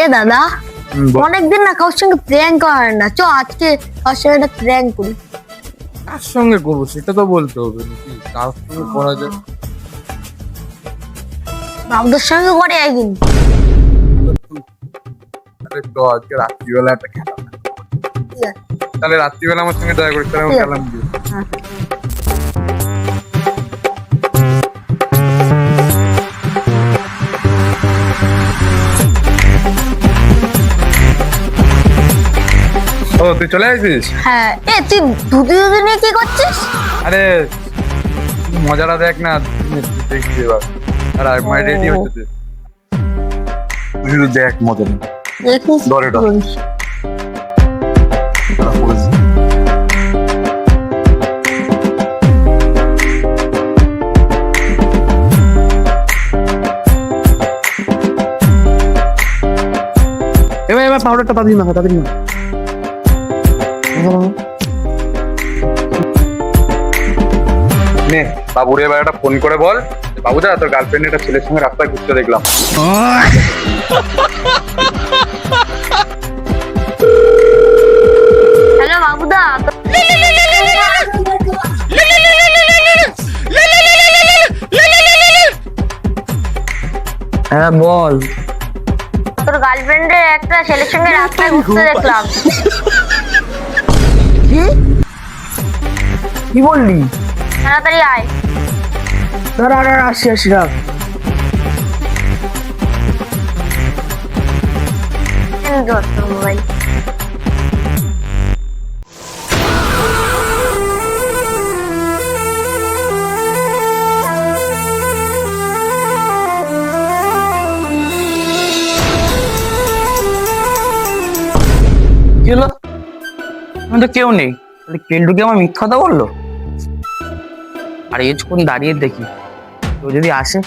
এ দাদা, অনেকদিন না কারোর সঙ্গে প্র্যাঙ্ক করেন না, চ আজকে কারোর সঙ্গে একটা প্র্যাঙ্ক করি। কার সঙ্গে করবো সেটা তো বলতে হবে নাকি, কার সঙ্গে করা যায়? বাবুদের সঙ্গে করে একদিন। আরে তো আজকে রাত্রিবেলা একটা খেলাম, ঠিক আছে। তাহলে রাত্রিবেলা আমার সঙ্গে দেখা করিস, তাহলে আমি ঠিক আছে। খেলাম দিয়ে। হ্যাঁ। ও তুই চলে আসিস? হ্যাঁ, এ তুই ধুতি ধুতি নিয়ে কি করছিস? আরে মজাটা দেখ না, তুই দেখবি এবার। আর আমার রেডি হচ্ছে তুই, তুই শুধু দেখ মজা নেই। দেখিস ধর এটা। করিস। এবার পাউডারটা তাড়াতাড়ি মাখা, তাড়াতাড়ি মাখা। নে বাবুরে এবার একটা ফোন করে বল, বাবুদা তোর গার্লফ্রেন্ড একটা ছেলের সঙ্গে রাস্তায় ঘুরতে দেখলাম। হ্যালো বাবুদা, হ্যাঁ বল। তোর গার্লফ্রেন্ডের একটা ছেলের সঙ্গে রাস্তায় ঘুরতে দেখলাম। কি কি বললি? তাড়াতাড়ি আয়। দাঁড়া আসি আসি রাখ। ধর তোর মোবাইল। কি হলো? আমি তো কেউ নেই, তাহলে কেলটু কি আমার মিথ্যা কথা বললো? আর এজক্ষণ দাঁড়িয়ে দেখি তো যদি আসে।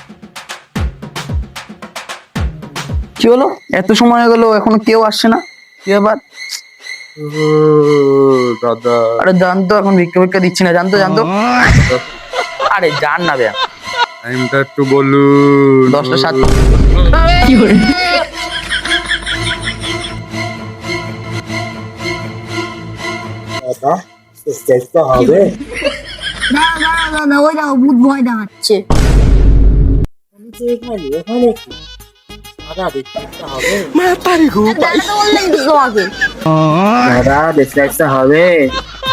কি হলো, এত সময় হয়ে গেলো এখনো কেউ আসছে না, কি ব্যাপার? দাদা আরে জানতো এখন ভিক্ষা ভিক্ষা দিচ্ছি না, জানতো জানতো। আরে জান না বে, টাইমটা একটু বলুন। 10টা 7। কি করে? হবে না না না না, ওই দেখো ভূত ভয় দেখাচ্ছে। এখানে কি দাদা দেখতে হবে, দাদা তো বললেন তো তোমাকে। দাদা দেখতে হবে,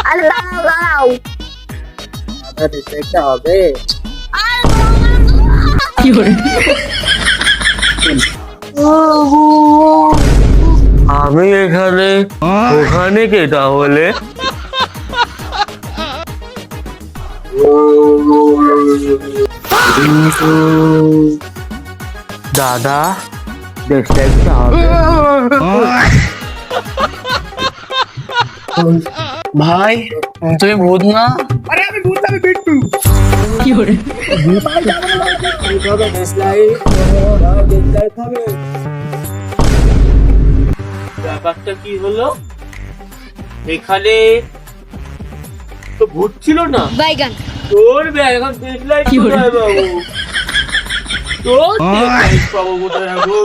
আরে দাঁড়াও দাঁড়াও। দাদা দেখতে হবে। কি করে? আমি এখানে, ওখানে কে তাহলে? দাদা দেখতে হবে। ভাই তুমি ভূত না? আরে আমি ভূত, আমি বিট্টু। কি করে? ব্যাপারটা কি হলো? এখানে তো ভূত ছিল না। বাইগান। তোর এখন দেশলাই কি হলো? কোথায় বাবু? তোর দেশলাই পাবো কোথায় এখন?